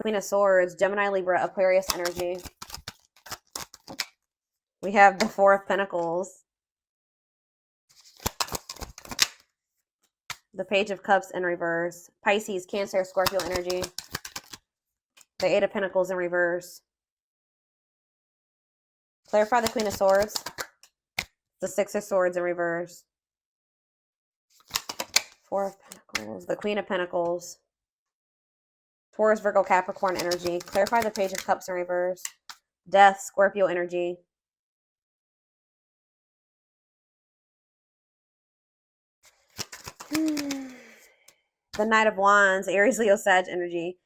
Queen of Swords, Gemini, Libra, Aquarius energy. We have the Four of Pentacles. The Page of Cups in reverse. Pisces, Cancer, Scorpio energy. The Eight of Pentacles in reverse. Clarify the Queen of Swords. The Six of Swords in reverse. Four of Pentacles. The Queen of Pentacles. Taurus, Virgo, Capricorn energy. Clarify the Page of Cups in reverse. Death, Scorpio energy. The Knight of Wands, Aries, Leo, Sag energy.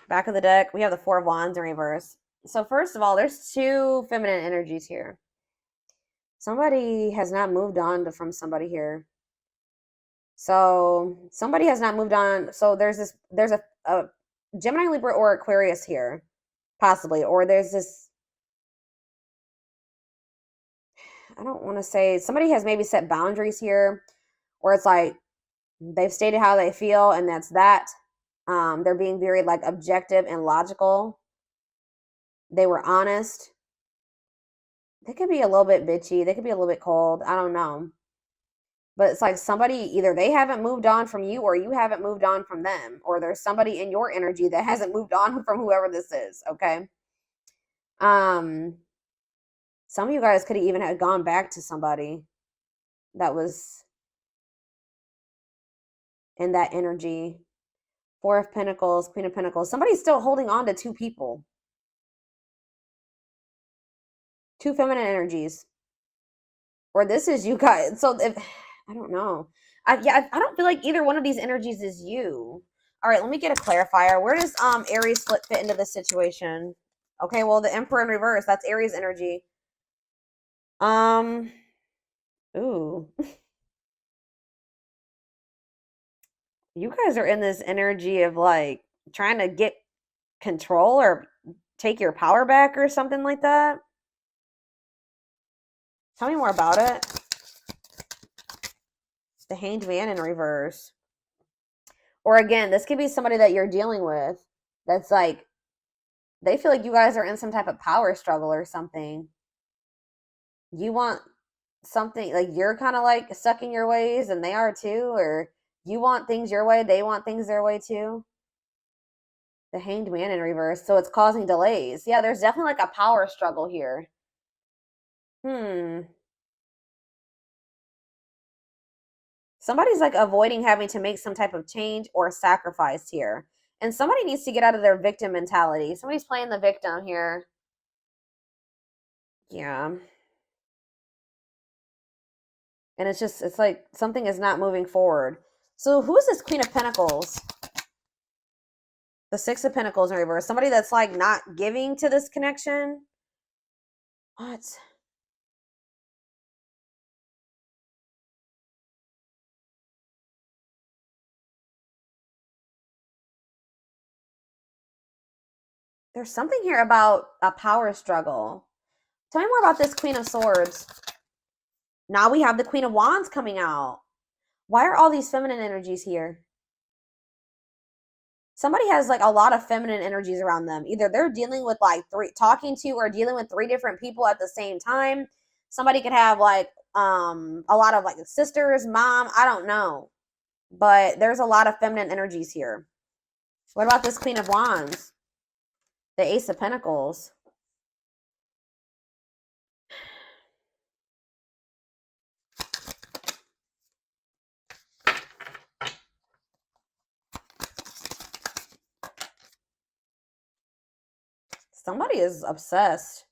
Back of the deck, we have the Four of Wands in reverse. So first of all, there's two feminine energies here. Somebody has not moved on from somebody here. So somebody has not moved on. So there's a Gemini, Libra, or Aquarius here, possibly. Or there's this, I don't want to say, somebody has maybe set boundaries here, or it's like they've stated how they feel, and that's that. They're being very like objective and logical. They were honest. They could be a little bit bitchy. They could be a little bit cold. I don't know. But it's like somebody, either they haven't moved on from you or you haven't moved on from them. Or there's somebody in your energy that hasn't moved on from whoever this is, okay? Some of you guys could have even had gone back to somebody that was in that energy. Four of Pentacles, Queen of Pentacles. Somebody's still holding on to two people. Two feminine energies. Or this is you guys. So if, I don't know. I don't feel like either one of these energies is you. All right, let me get a clarifier. Where does Aries fit into this situation? Okay, well, the Emperor in reverse, that's Aries energy. Ooh. You guys are in this energy of like trying to get control or take your power back or something like that. Tell me more about it. The Hanged Man in reverse. Or again, this could be somebody that you're dealing with that's like, they feel like you guys are in some type of power struggle or something. You want something, like you're kind of like stuck in your ways and they are too, or you want things your way, they want things their way too. The Hanged Man in reverse. So it's causing delays. Yeah, there's definitely like a power struggle here. Somebody's like avoiding having to make some type of change or sacrifice here. And somebody needs to get out of their victim mentality. Somebody's playing the victim here. Yeah. And it's like something is not moving forward. So who is this Queen of Pentacles? The Six of Pentacles in reverse. Somebody that's like not giving to this connection. What? There's something here about a power struggle. Tell me more about this Queen of Swords. Now we have the Queen of Wands coming out. Why are all these feminine energies here? Somebody has like a lot of feminine energies around them. Either they're dealing with like talking to or dealing with three different people at the same time. Somebody could have like a lot of like sisters, mom, I don't know. But there's a lot of feminine energies here. What about this Queen of Wands? The Ace of Pentacles. Somebody is obsessed.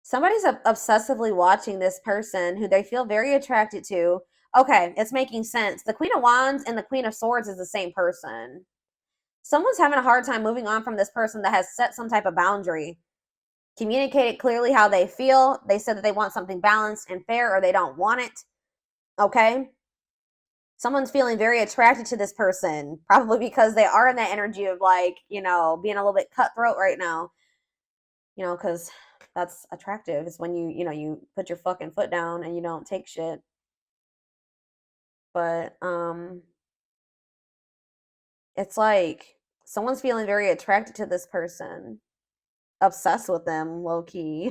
Somebody's obsessively watching this person who they feel very attracted to. Okay, it's making sense. The Queen of Wands and the Queen of Swords is the same person. Someone's having a hard time moving on from this person that has set some type of boundary. Communicated clearly how they feel. They said that they want something balanced and fair, or they don't want it. Okay? Someone's feeling very attracted to this person, probably because they are in that energy of like, being a little bit cutthroat right now. Because that's attractive. It's when you put your fucking foot down and you don't take shit. But it's like Someone's feeling very attracted to this person, obsessed with them, low key.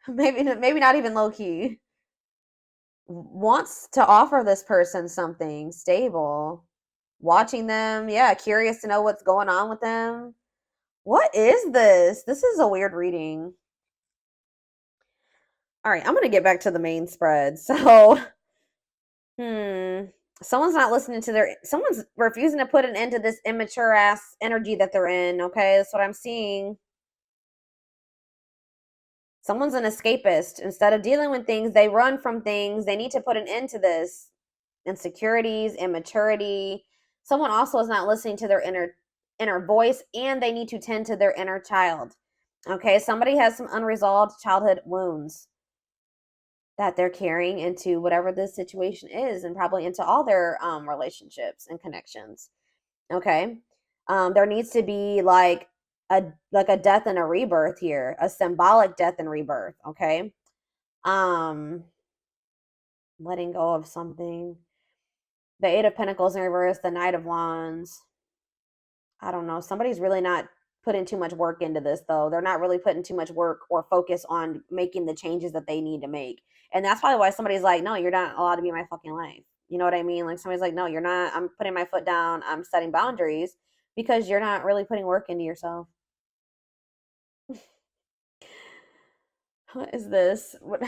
Maybe not even low key. Wants to offer this person something stable. Watching them, yeah, curious to know what's going on with them. What is this? This is a weird reading. All right, I'm going to get back to the main spread. So, hmm, someone's not listening to someone's refusing to put an end to this immature ass energy that they're in, okay? That's what I'm seeing. Someone's an escapist. Instead of dealing with things, they run from things. They need to put an end to this. Insecurities, immaturity. Someone also is not listening to their inner voice, and they need to tend to their inner child. Okay, somebody has some unresolved childhood wounds that they're carrying into whatever this situation is, and probably into all their relationships and connections. Okay, there needs to be like a death and a rebirth here, a symbolic death and rebirth. Okay, letting go of something. The Eight of Pentacles in reverse, the Knight of Wands. I don't know. Somebody's really not putting too much work into this, though. They're not really putting too much work or focus on making the changes that they need to make. And that's probably why somebody's like, no, you're not allowed to be in my fucking life. You know what I mean? Like somebody's like, no, you're not. I'm putting my foot down. I'm setting boundaries because you're not really putting work into yourself. What is this? What?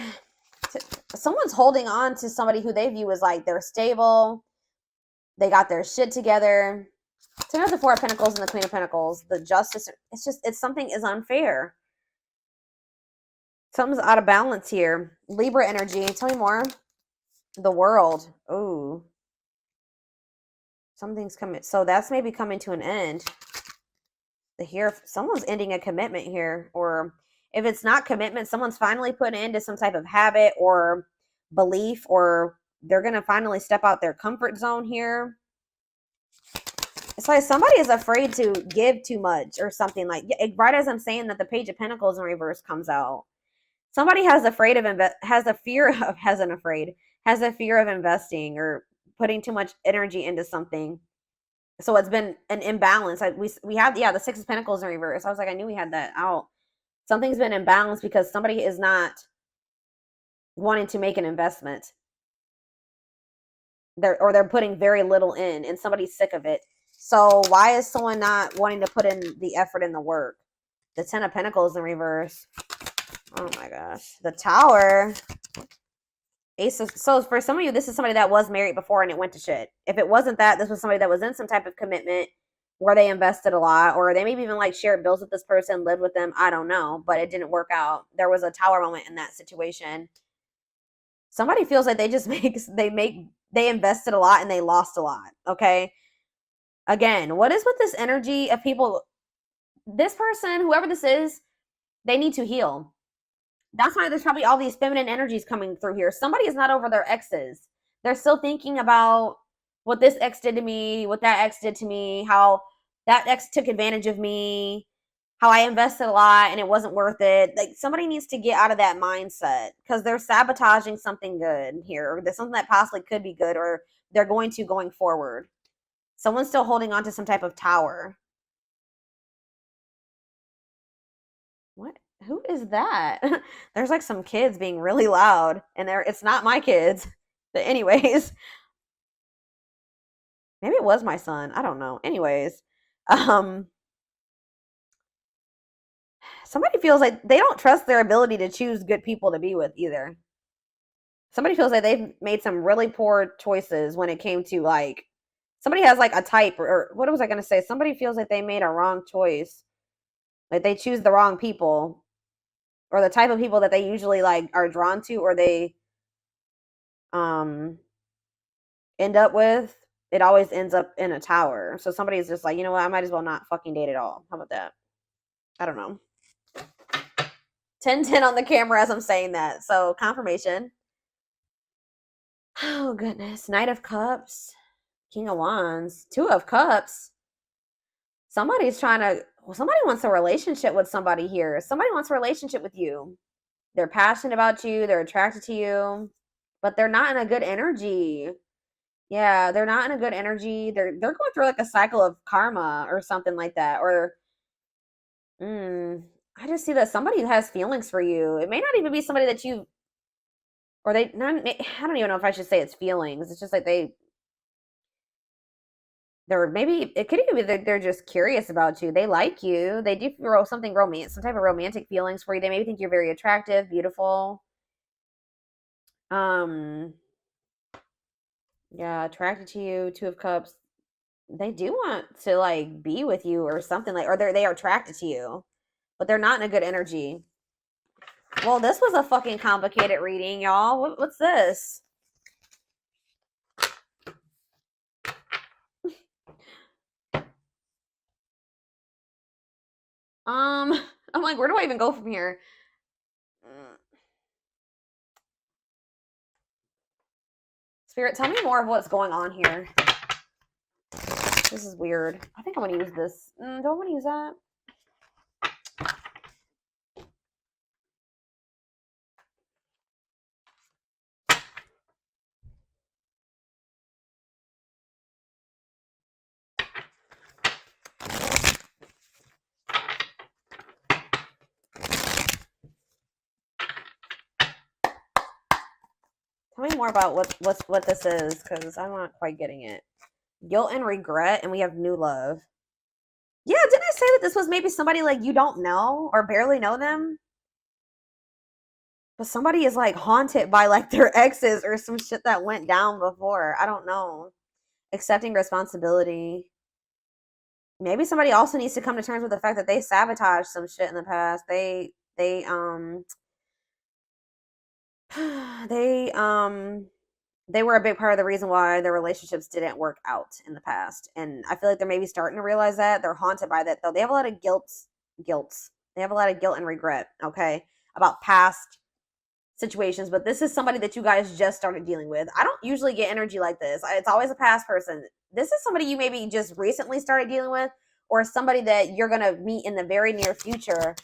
Someone's holding on to somebody who they view as like they're stable. They got their shit together. So you have the Four of Pentacles and the Queen of Pentacles. The Justice. It's something is unfair. Something's out of balance here. Libra energy. Tell me more. The World. Ooh. Something's coming. So that's maybe coming to an end. Someone's ending a commitment here. Or if it's not commitment, someone's finally putting into some type of habit or belief, or they're going to finally step out their comfort zone here. It's like somebody is afraid to give too much or something. Like right as I'm saying that, the Page of Pentacles in reverse comes out. Somebody has a fear of investing or putting too much energy into something. So it's been an imbalance. We had the Six of Pentacles in reverse. I was like, I knew we had that out. Something's been imbalanced because somebody is not wanting to make an investment. They're putting very little in, and somebody's sick of it. So why is someone not wanting to put in the effort and the work? The Ten of Pentacles in reverse. Oh my gosh. The Tower. So for some of you, this is somebody that was married before and it went to shit. If it wasn't that, this was somebody that was in some type of commitment where they invested a lot, or they maybe even like shared bills with this person, lived with them. I don't know, but it didn't work out. There was a Tower moment in that situation. Somebody feels like they invested a lot and they lost a lot. Okay. Again, what is with this energy of people? This person, whoever this is, they need to heal. That's why there's probably all these feminine energies coming through here. Somebody is not over their exes. They're still thinking about what this ex did to me, what that ex did to me, how that ex took advantage of me, how I invested a lot and it wasn't worth it. Like somebody needs to get out of that mindset because they're sabotaging something good here. There's something that possibly could be good, or they're going forward. Someone's still holding on to some type of tower. What? Who is that? There's like some kids being really loud, and it's not my kids. But anyways, maybe it was my son. I don't know. Anyways, somebody feels like they don't trust their ability to choose good people to be with either. Somebody feels like they've made some really poor choices when it came to like, somebody has like a type, or what was I going to say? Somebody feels like they made a wrong choice. Like they choose the wrong people, or the type of people that they usually like are drawn to, or they end up with. It always ends up in a tower. So somebody's just like, you know what? I might as well not fucking date at all. How about that? I don't know. 10-10 on the camera as I'm saying that. So confirmation. Oh, goodness. Knight of Cups. King of Wands. Two of Cups. Somebody wants a relationship with somebody here. Somebody wants a relationship with you. They're passionate about you. They're attracted to you. But they're not in a good energy. Yeah, they're not in a good energy. They're going through like a cycle of karma or something like that. Or I just see that somebody has feelings for you. It may not even be somebody that you or they not, I don't even know if I should say it's feelings. It's just like they're maybe it could even be they're just curious about you. They like you. They do feel something romantic, some type of romantic feelings for you. They maybe think you're very attractive, beautiful. Um, yeah, attracted to you. Two of Cups. They do want to like be with you or something like, or they are attracted to you, but they're not in a good energy. Well, this was a fucking complicated reading, y'all. What's this? I'm like, where do I even go from here? Spirit, tell me more of what's going on here. This is weird. I think I'm gonna use this. Do I want to use that? Tell me more about what this is, because I'm not quite getting it. Guilt and regret, and we have new love. Yeah, didn't I say that this was maybe somebody like you don't know or barely know them? But somebody is like haunted by like their exes or some shit that went down before. I don't know. Accepting responsibility. Maybe somebody also needs to come to terms with the fact that they sabotaged some shit in the past. They they were a big part of the reason why their relationships didn't work out in the past. And I feel like they're maybe starting to realize that. They're haunted by that though. They have a lot of guilt. They have a lot of guilt and regret, okay, about past situations, but this is somebody that you guys just started dealing with. I don't usually get energy like this. It's always a past person. This is somebody you maybe just recently started dealing with, or somebody that you're going to meet in the very near future.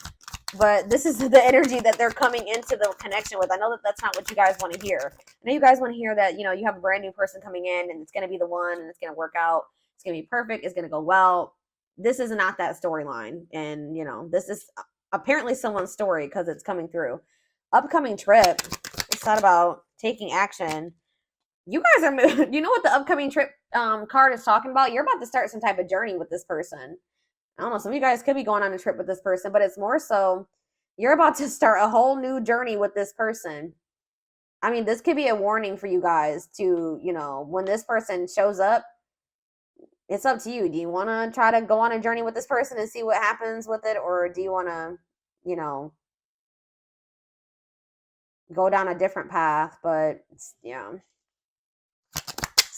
But this is the energy that they're coming into the connection with. I know that that's not what you guys want to hear. I know you guys want to hear that, you know, you have a brand new person coming in and it's going to be the one and it's going to work out. It's going to be perfect. It's going to go well. This is not that storyline. And, you know, this is apparently someone's story because it's coming through. Upcoming trip. It's not about taking action. You guys are, you know what the upcoming trip card is talking about? You're about to start some type of journey with this person. I don't know, some of you guys could be going on a trip with this person, but it's more so you're about to start a whole new journey with this person. I mean, this could be a warning for you guys to, you know, when this person shows up, it's up to you. Do you want to try to go on a journey with this person and see what happens with it? Or do you want to, you know, go down a different path? But yeah,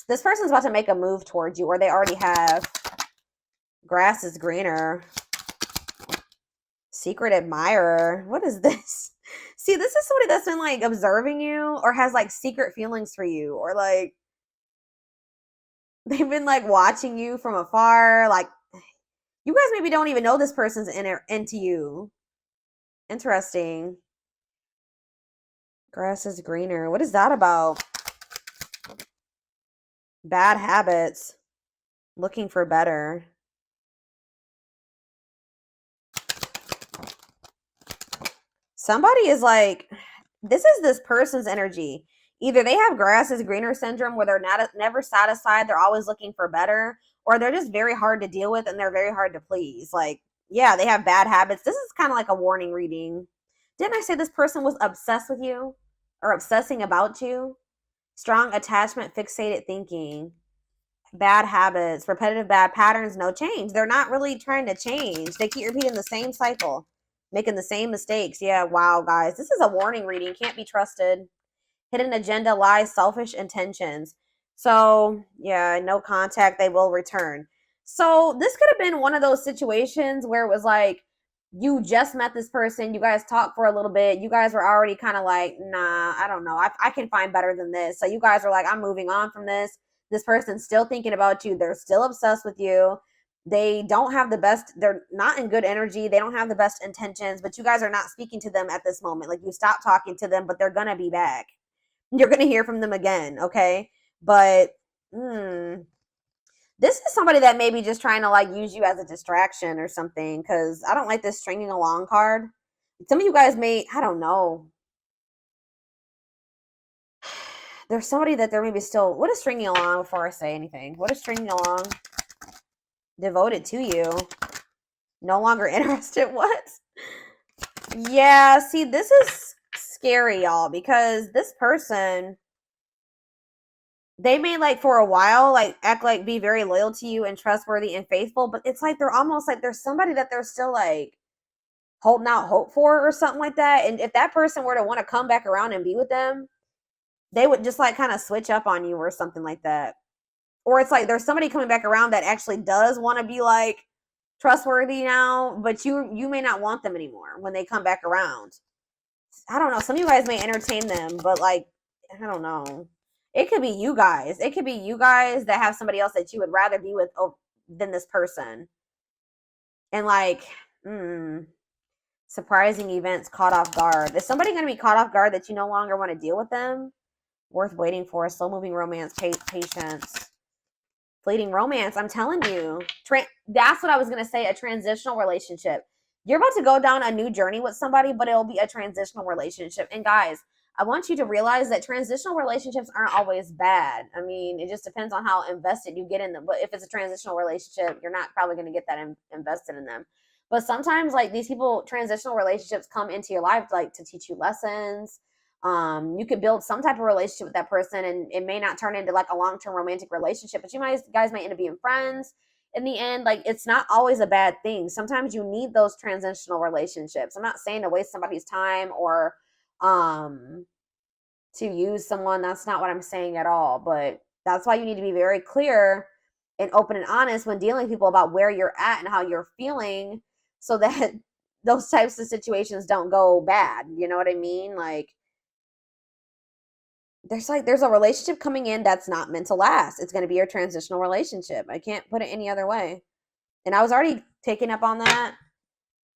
this person's about to make a move towards you, or they already have. Grass is greener. Secret admirer. What is this? See, this is somebody that's been like observing you or has like secret feelings for you, or like they've been like watching you from afar. Like you guys maybe don't even know this person's into you. Interesting. Grass is greener. What is that about? Bad habits. Looking for better. Somebody is like, this is this person's energy. Either they have grass is greener syndrome where they're not never satisfied, they're always looking for better, or they're just very hard to deal with and they're very hard to please. Like, yeah, they have bad habits. This is kind of like a warning reading. Didn't I say this person was obsessed with you or obsessing about you? Strong attachment, fixated thinking, bad habits, repetitive bad patterns, no change. They're not really trying to change. They keep repeating the same cycle, making the same mistakes. Yeah, wow, guys. This is a warning reading. Can't be trusted. Hidden agenda, lies, selfish intentions. So, yeah, no contact. They will return. So, this could have been one of those situations where it was like, you just met this person, you guys talked for a little bit, you guys were already kind of like, nah, I don't know, I can find better than this. So you guys are like, I'm moving on from this person's still thinking about you, they're still obsessed with you, they don't have the best, they're not in good energy, they don't have the best intentions, but you guys are not speaking to them at this moment. Like you stopped talking to them, but they're gonna be back, you're gonna hear from them again, okay? But This is somebody that may be just trying to like use you as a distraction or something, because I don't like this stringing along card. Some of you guys may, I don't know. There's somebody that they're maybe still, what is stringing along before I say anything? What is stringing along? Devoted to you. No longer interested. What? Yeah, see, this is scary, y'all, because this person, they may like for a while like act like be very loyal to you and trustworthy and faithful, but it's like they're almost like there's somebody that they're still like holding out hope for or something like that. And if that person were to want to come back around and be with them, they would just like kind of switch up on you or something like that. Or it's like there's somebody coming back around that actually does want to be like trustworthy now, but you may not want them anymore when they come back around. I don't know. Some of you guys may entertain them, but like, I don't know. It could be you guys. It could be you guys that have somebody else that you would rather be with than this person. And like, surprising events caught off guard. Is somebody going to be caught off guard that you no longer want to deal with them? Worth waiting for. Slow moving romance, patience. Fleeting romance. I'm telling you. That's what I was going to say. A transitional relationship. You're about to go down a new journey with somebody, but it'll be a transitional relationship. And guys, I want you to realize that transitional relationships aren't always bad. I mean, it just depends on how invested you get in them. But if it's a transitional relationship, you're not probably going to get that invested in them. But sometimes, like these people, transitional relationships come into your life like to teach you lessons. You could build some type of relationship with that person, and it may not turn into like a long-term romantic relationship, but you guys might end up being friends in the end. Like, it's not always a bad thing. Sometimes you need those transitional relationships. I'm not saying to waste somebody's time or to use someone. That's not what I'm saying at all. But that's why you need to be very clear and open and honest when dealing with people about where you're at and how you're feeling, so that those types of situations don't go bad. You know what I mean? Like, there's a relationship coming in that's not meant to last. It's going to be a transitional relationship. I can't put it any other way. And I was already taking up on that.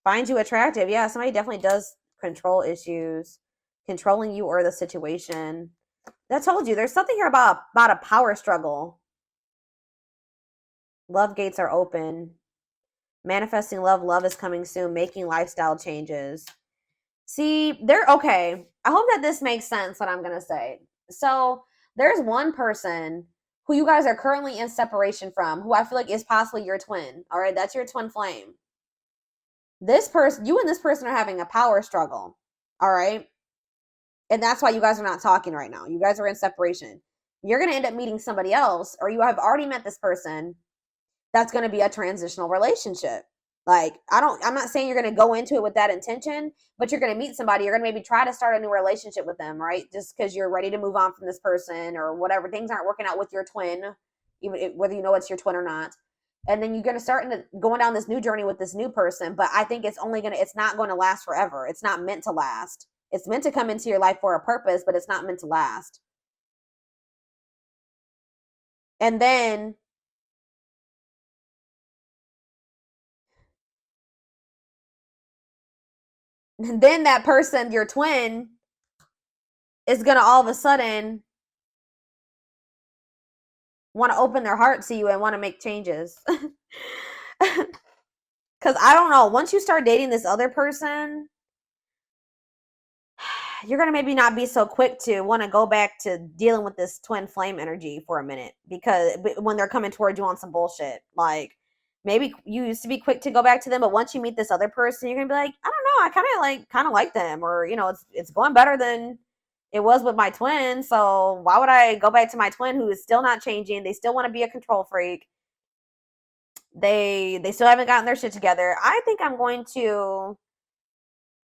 Find you attractive. Yeah, somebody definitely does control issues, controlling you or the situation. That told you. There's something here about a power struggle. Love gates are open. Manifesting love. Love is coming soon. Making lifestyle changes. See, they're okay. I hope that this makes sense, what I'm going to say. So there's one person who you guys are currently in separation from, who I feel like is possibly your twin. All right, that's your twin flame. This person, you and this person are having a power struggle. All right. And that's why you guys are not talking right now. You guys are in separation. You're going to end up meeting somebody else, or you have already met this person that's going to be a transitional relationship. Like, I'm not saying you're going to go into it with that intention, but you're going to meet somebody. You're going to maybe try to start a new relationship with them, right? Just because you're ready to move on from this person or whatever. Things aren't working out with your twin, whether you know it's your twin or not. And then you're going to start going down this new journey with this new person. But I think it's not going to last forever. It's not meant to last. It's meant to come into your life for a purpose, but it's not meant to last. And then that person, your twin, is going to all of a sudden want to open their heart to you and want to make changes. Because I don't know, once you start dating this other person, you're going to maybe not be so quick to want to go back to dealing with this twin flame energy for a minute, because when they're coming towards you on some bullshit, like maybe you used to be quick to go back to them, but once you meet this other person, you're going to be like, I don't know, I kind of like them, or it's going better than it was with my twin, so why would I go back to my twin who is still not changing? They still want to be a control freak. They still haven't gotten their shit together. I think I'm going to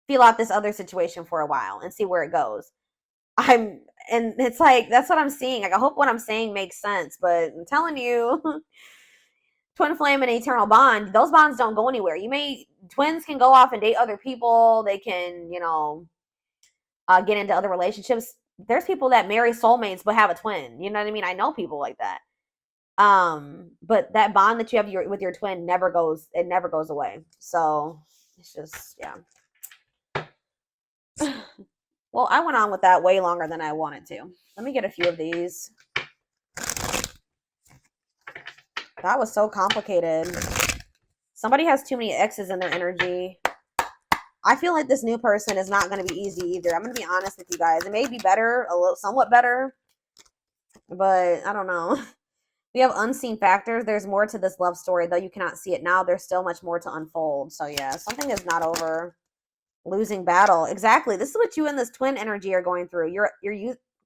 feel out this other situation for a while and see where it goes. And it's like, that's what I'm seeing. Like, I hope what I'm saying makes sense, but I'm telling you, twin flame and eternal bond, those bonds don't go anywhere. Twins can go off and date other people. They can, get into other relationships. There's people that marry soulmates but have a twin. You know what I mean? I know people like that. But that bond that you have with your twin never goes away. So it's just, yeah. Well, I went on with that way longer than I wanted to. Let me get a few of these. That was so complicated. Somebody has too many X's in their energy. I feel like this new person is not going to be easy either. I'm going to be honest with you guys. It may be better, a little, somewhat better, but I don't know. We have unseen factors. There's more to this love story, though you cannot see it now. There's still much more to unfold. So yeah, something is not over. Losing battle. Exactly. This is what you and this twin energy are going through.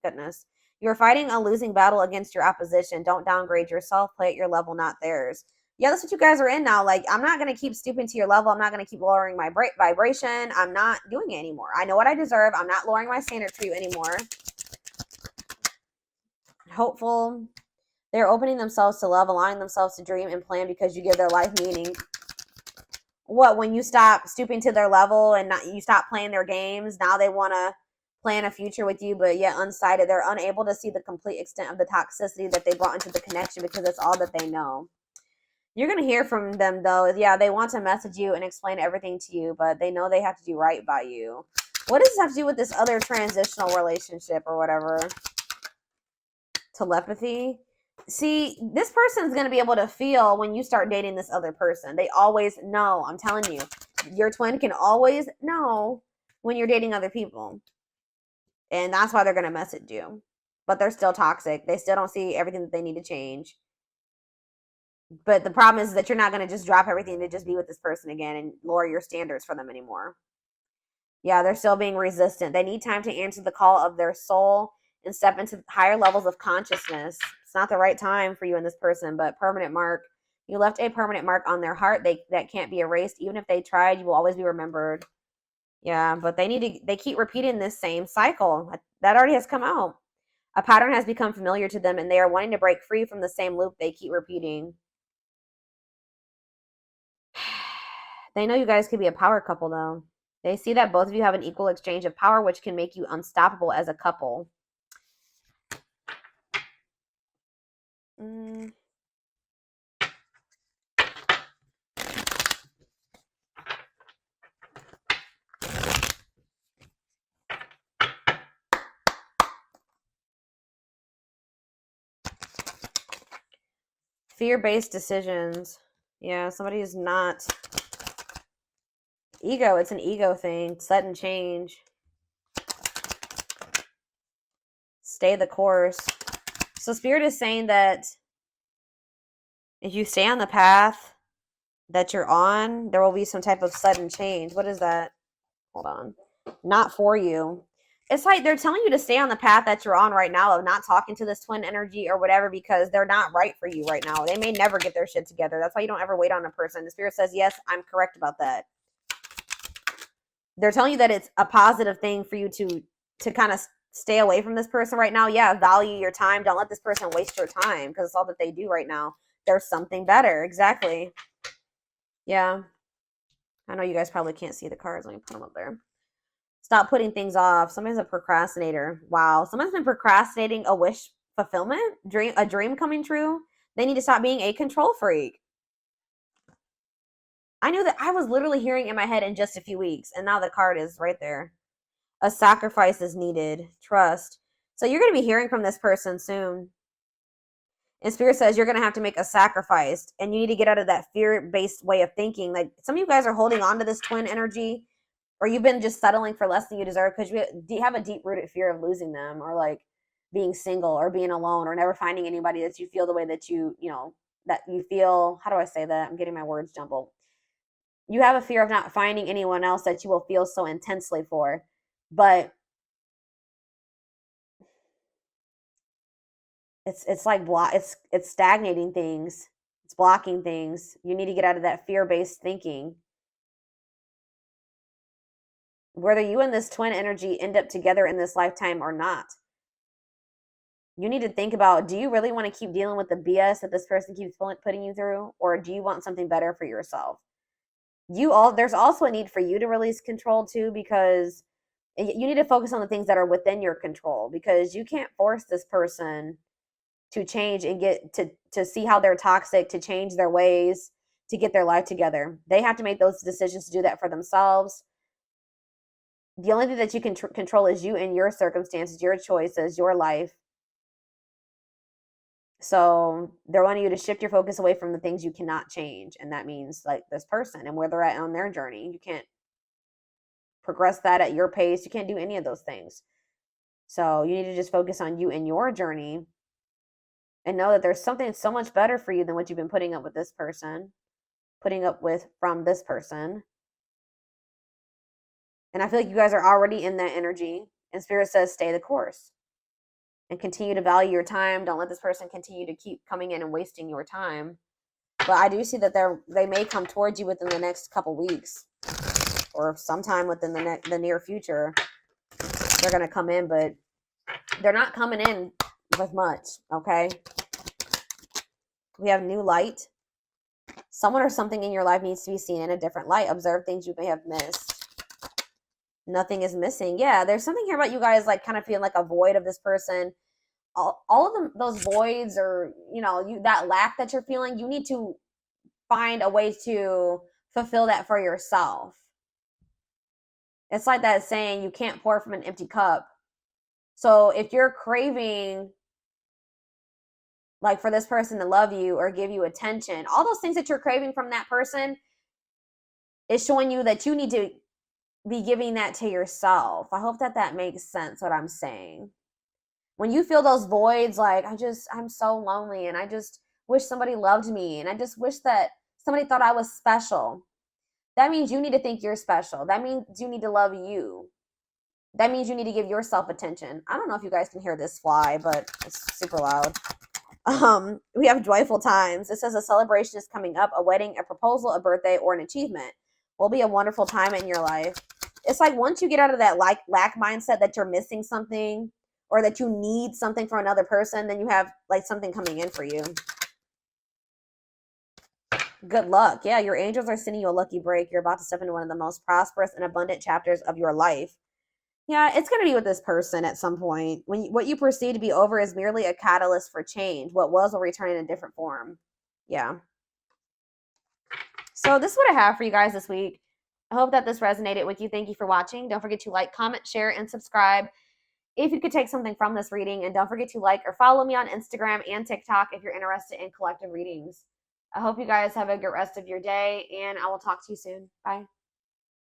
Goodness. You're fighting a losing battle against your opposition. Don't downgrade yourself. Play at your level, not theirs. Yeah, that's what you guys are in now. Like, I'm not going to keep stooping to your level. I'm not going to keep lowering my vibration. I'm not doing it anymore. I know what I deserve. I'm not lowering my standard for you anymore. Hopeful. They're opening themselves to love, allowing themselves to dream and plan because you give their life meaning. What, when you stop stooping to their level and you stop playing their games, now they want to plan a future with you, but yet unsighted. They're unable to see the complete extent of the toxicity that they brought into the connection because it's all that they know. You're going to hear from them, though. Yeah, they want to message you and explain everything to you, but they know they have to do right by you. What does this have to do with this other transitional relationship or whatever? Telepathy. See, this person's going to be able to feel when you start dating this other person. They always know. I'm telling you. Your twin can always know when you're dating other people. And that's why they're going to message you. But they're still toxic. They still don't see everything that they need to change. But the problem is that you're not going to just drop everything to just be with this person again and lower your standards for them anymore. Yeah, they're still being resistant. They need time to answer the call of their soul and step into higher levels of consciousness. It's not the right time for you and this person, but permanent mark. You left a permanent mark on their heart that can't be erased. Even if they tried, you will always be remembered. Yeah, but they keep repeating this same cycle. That already has come out. A pattern has become familiar to them, and they are wanting to break free from the same loop they keep repeating. They know you guys could be a power couple, though. They see that both of you have an equal exchange of power, which can make you unstoppable as a couple. Fear-based decisions. Yeah, somebody is not. Ego, it's an ego thing. Sudden change. Stay the course. So Spirit is saying that if you stay on the path that you're on, there will be some type of sudden change. What is that? Hold on. Not for you. It's like they're telling you to stay on the path that you're on right now of not talking to this twin energy or whatever because they're not right for you right now. They may never get their shit together. That's why you don't ever wait on a person. The Spirit says, yes, I'm correct about that. They're telling you that it's a positive thing for you to kind of stay away from this person right now. Yeah, value your time. Don't let this person waste your time because it's all that they do right now. There's something better. Exactly. Yeah. I know you guys probably can't see the cards. Let me put them up there. Stop putting things off. Somebody's a procrastinator. Wow. Someone's been procrastinating a wish fulfillment, a dream coming true. They need to stop being a control freak. I knew that I was literally hearing in my head in just a few weeks, and now the card is right there. A sacrifice is needed. Trust. So you're going to be hearing from this person soon. And Spirit says you're going to have to make a sacrifice, and you need to get out of that fear-based way of thinking. Like some of you guys are holding on to this twin energy, or you've been just settling for less than you deserve because you have a deep-rooted fear of losing them, or like being single, or being alone, or never finding anybody that you feel the way that you feel. How do I say that? I'm getting my words jumbled. You have a fear of not finding anyone else that you will feel so intensely for, but it's like it's stagnating things. It's blocking things. You need to get out of that fear-based thinking. Whether you and this twin energy end up together in this lifetime or not, you need to think about, do you really want to keep dealing with the BS that this person keeps putting you through, or do you want something better for yourself? There's also a need for you to release control too, because you need to focus on the things that are within your control, because you can't force this person to change and get to see how they're toxic, to change their ways, to get their life together. They have to make those decisions to do that for themselves. The only thing that you can control is you and your circumstances, your choices, your life. So they're wanting you to shift your focus away from the things you cannot change. And that means like this person and where they're at on their journey. You can't progress that at your pace. You can't do any of those things. So you need to just focus on you and your journey and know that there's something so much better for you than what you've been putting up with this person, putting up with from this person. And I feel like you guys are already in that energy. And Spirit says, stay the course and continue to value your time. Don't let this person continue to keep coming in and wasting your time. But I do see that they may come towards you within the next couple weeks or sometime within the near future. They're going to come in, but they're not coming in with much, okay? We have new light. Someone or something in your life needs to be seen in a different light. Observe things you may have missed. Nothing is missing. Yeah, there's something here about you guys like kind of feeling like a void of this person. All of them, those voids or, you know, that lack that you're feeling, you need to find a way to fulfill that for yourself. It's like that saying, you can't pour from an empty cup. So if you're craving like for this person to love you or give you attention, all those things that you're craving from that person is showing you that you need to be giving that to yourself. I hope that makes sense what I'm saying. When you feel those voids, like I'm so lonely and I just wish somebody loved me and I just wish that somebody thought I was special. That means you need to think you're special. That means you need to love you. That means you need to give yourself attention. I don't know if you guys can hear this fly, but it's super loud. We have joyful times. It says a celebration is coming up, a wedding, a proposal, a birthday, or an achievement will be a wonderful time in your life. It's like once you get out of that lack mindset that you're missing something or that you need something from another person, then you have like something coming in for you. Good luck. Yeah, your angels are sending you a lucky break. You're about to step into one of the most prosperous and abundant chapters of your life. Yeah, it's going to be with this person at some point. What you perceive to be over is merely a catalyst for change. What was will return in a different form. Yeah. So this is what I have for you guys this week. I hope that this resonated with you. Thank you for watching. Don't forget to like, comment, share, and subscribe if you could take something from this reading. And don't forget to like or follow me on Instagram and TikTok if you're interested in collective readings. I hope you guys have a good rest of your day, and I will talk to you soon. Bye.